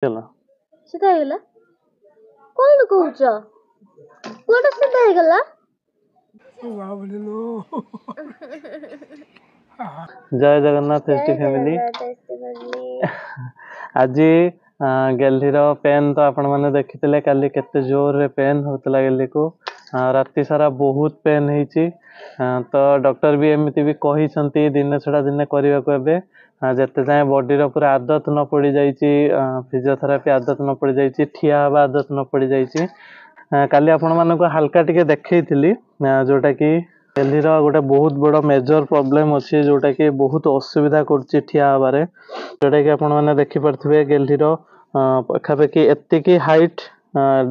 ହେଲା सीधा ହେଇଗଲା କଣ କହୁଛ କୋଉଟା सीधा ହେଇଗଲା जय जगन्नाथ एसटी फैमिली आज गेल्लीर पेन तो आपण मैंने देखी काली केते जोर रे पेन होता गेल्ली को राति सारा बहुत पेन होती तो डॉक्टर भी एमती भी कही दिने छड़ा दिने करने को एबे जिते जाए बॉडीर पूरा आदत न पड़ जाइए फिजियोथेरापी आदत न पड़ जाइए ठिया हवा आदत न पड़ जाइए काली आपण मानक हाल्का टिके देखई जोटा कि दिल्लीर गोटे बहुत बड़ मेजर प्रोब्लेम अच्छी जोटा कि बहुत असुविधा कर ठिया हबारे जोटा कि आपण मैंने देखिपे दिल्लीर पाखापाखि एतिकी हाइट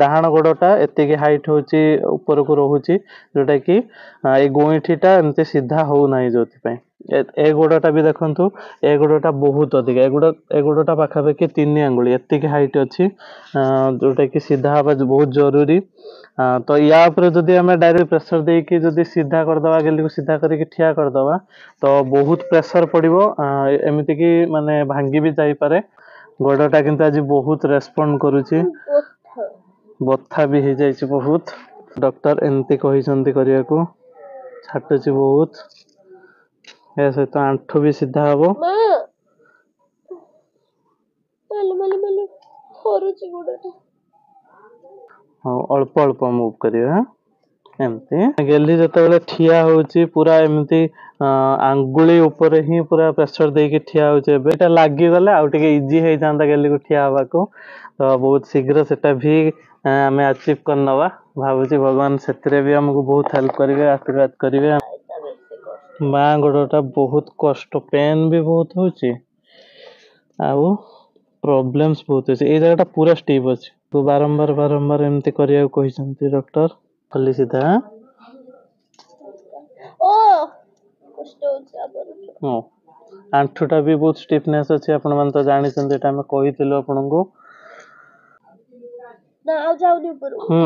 डाहाण गोड़टा एतिकी हाइट हूँ ऊपर को रोचे जोटा कि ये गोईठीटा एमती सीधा होना जो ए गोड़टा भी देखु ए गोड़टा बहुत अधिक ए गोड़टा पाखापाखि 3 आंगुली एतिकी हाइट अच्छी जोटा कि सीधा हवा बहुत जरूरी तो या जदि आम डायरेक्ट प्रेसर देकी जदि सीधा करदे गेली को सीधा करके ठिया करदे तो बहुत प्रेसर पड़ो एमती कि माने भांगी भी जापे गोड़टा किंतु आज बहुत रेस्पॉन्ड करुच्ची बथा भी हो जाए बहुत डॉक्टर एमती कही करने को छाटुची बहुत या सहित आंठू भी सीधा हम अल्प अल्प मूव करिए एमती गेली जो ठिया होची पूरा एमती आंगुली ऊपर ही पूरा प्रेशर देके ठिया होची एटा लागी गले आउ टिके इजी हो जाता गेली को ठिया हवा को तो बहुत शीघ्र सेटा भी आम अचीव कर नवा भावुची भगवान से भी हमको बहुत हेल्प करेंगे आशीर्वाद करेंगे माँ गोड़टा बहुत कष्ट पेन भी बहुत होची आउ प्रॉब्लम्स बहुत अच्छे ये जगह पूरा स्टीप अच्छे तो बारंबार बारंबार एमती करिया कही डॉक्टर खाली सीधा आंठुटा भी बहुत स्टिफनेस अच्छे आपण मन तो जानी कही आपको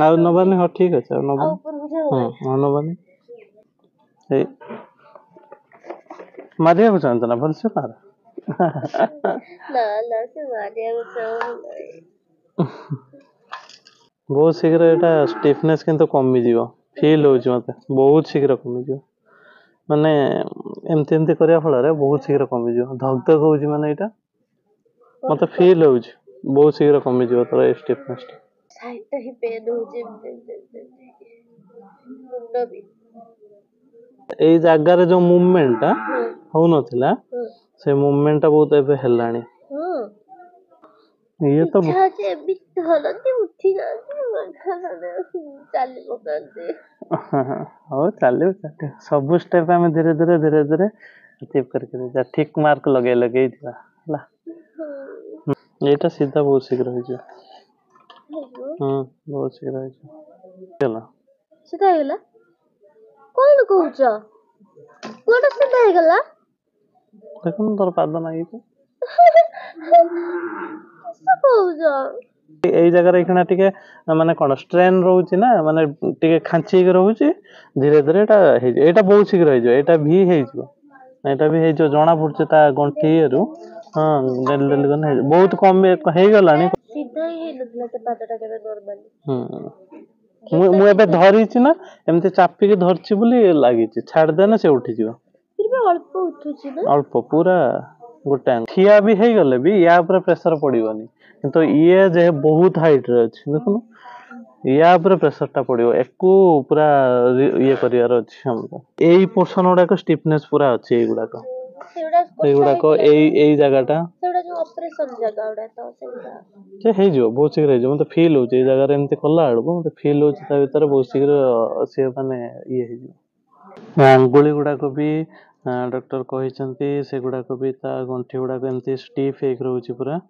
आउ नबानी हाँ ठीक अच्छे नबानी मारिया को चाहता ना भलसे मार बहुत शीघ्र यहाँ स्टिफनेस किंतु कमी जीव फील हो मत बहुत शीघ्र कमी जीव माने एमती एमती करने फल बहुत शीघ्र कमी जीव धक धक हो माने यहाँ मत फील हो बहुत शीघ्र कमी जीव तोर स्टिफनेस ए जगार जो मूवमेंट हो नथिला से मूवमेंट बहुत एबे हेलानी ये तो हो चलो सब स्टेप आम धीरे धीरे धीरे धीरे अचीव करके ठीक मार्क लगे लगे ये सीधा बहुत शीघ्र हो बहुत शीघ्र हो सीधा ହେଇଗଲା କଣ କହୁଛ କୋଉଟା सीधा ହେଇଗଲା देखो तोर पाद नागी यही जगह एखना टिके माने कोन स्ट्रेन रहउची ना माने टिके खांची के रहउची धीरे धीरे एटा बहुत शीघ्र हो एटा भी हो जना पड़छ ता गंठी रु हां डेली डेली गन बहुत कम हे गलानी सीधा ही नथला ते पादटा केबे नॉर्मल मु एबे धरी छी ना एमते चापी के धरची बोली लागि छी छाड़ देना से उठी जीव फिर भी अल्प उठुची ना अल्प पूरा गोटे ठिया भी हे गले भी या ऊपर प्रेशर पड़िबनी तो ये जे बहुत हाइट रे अछि देखो या ऊपर प्रेशर टा पड़िबो एकू पूरा ये करियार अछि हमको एई पोर्शन गुडा को स्टिफनेस पूरा अछि एई गुडा को एई जगहटा सेडा जो ऑपरेशन जगह उडा तो से हे जो बहुत शीघ्र जो मते फील हो जे जगह रे एमते कला आडको मते फील हो ता भीतर बहुत शीघ्र से माने ये हे जो अंगुली गुडा को भी डॉक्टर कही से गुडा को भी ता गंठी गुडा को एमती स्टिफ एक रहउची पूरा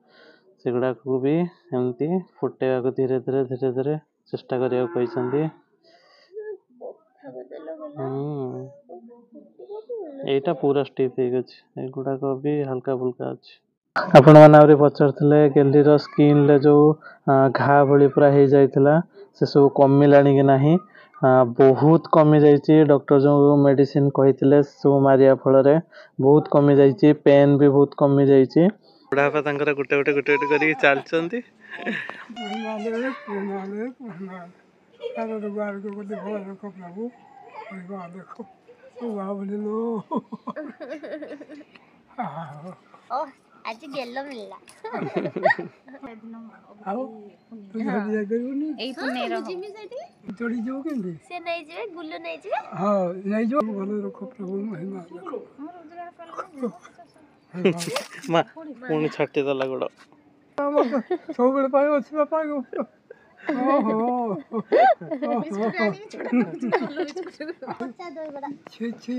से गुडा को भी एमती फुटेवा को धीरे धीरे धीरे धीरे चेष्टा करिया कही एटा पूरा स्टिफ एक अछि गुडा को भी हल्का फुल्का अछि आपण माने आउरी पचारथिले गेल्लीर स्किन ले जो घा भली पूरा हे जाइथिला से सब कमिलानी कि नाही बहुत कमी जाइए डॉक्टर जो मेडिसिन कही सब मारिया फल बहुत कमी जाइए पेन भी बहुत कमी जाइए बुढ़ापा तांकर गुटे गुटे गुटे गुटे करी चलचंती आज गेलो मिलला से नहीं जिवे गुल्लू नहीं जिवे माँ पुणी छाटी देला गोड़ सब अच्छी बापा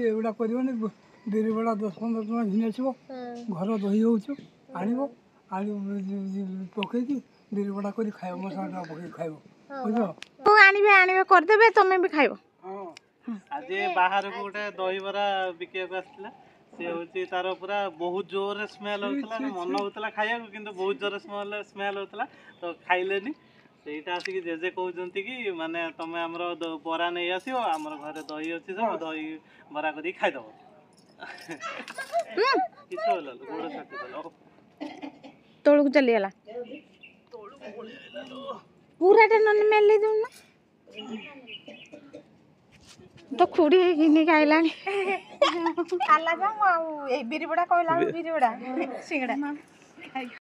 एगुड़ा करनी बिरी बड़ा 10-15 टଙ୍କା घिनि आसब घर दही हो आनब पकईकि बिरी बड़ा कर खाइब मसला पकई खाइब बुझ आने करदेबे तमे भी खाइब आज बाहर को गोटे दहीबरा बिकिया आसला से हूँ तार पूरा बहुत जोर स्मेल होता मन होता खाया किंतु बहुत जोर स्मेल होता तो खाइलेनी ସେଇଟା ଆସିକି ଜେଜେ କହୁଛନ୍ତି କି ମାନେ ତମେ ଆମର ବରା ନେଇ ଆସିବ ଆମର ଘରେ ଦହି ଅଛି ସବୁ ଦହି ବରା କରିକି ଖାଇଦବ କିଛି ହେଲା ଗୋଡ଼ ଛାଟି ଦେଲ ତଳକୁ ଚାଲିଗଲା ପୁରାଟା ନହେଲେ ମେଲେଇ ଦଉନ ତ ଖୁଡ଼ି ଘିନି ଖାଇଲାଣି ଆଲା ଯା ଆଉ ଏଇ ବିରିବଡ଼ା କହିଲା ବିରିବଡ଼ା ସିଙ୍ଗଡ଼ା